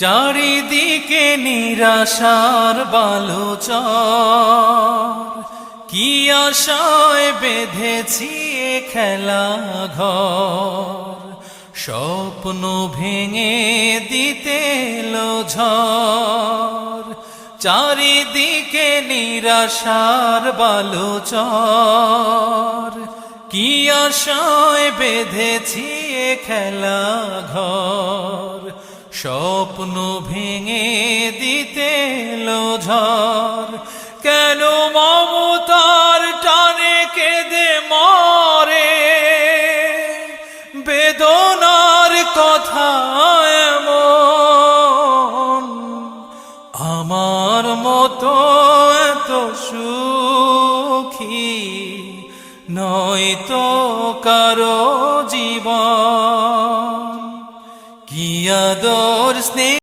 চারিদিকে নিরাশার বালুচর, কি আশায় বেঁধেছি এ খেলা ঘর। স্বপ্ন ভেঙে দিতে এলো ঝড়, চারিদিকে নিরাশার বালুচর, কি আশায় বেঁধেছি এ খেলা ঘর। স্বপ্ন ভেঙে দিতে এলো ঝড়, কেন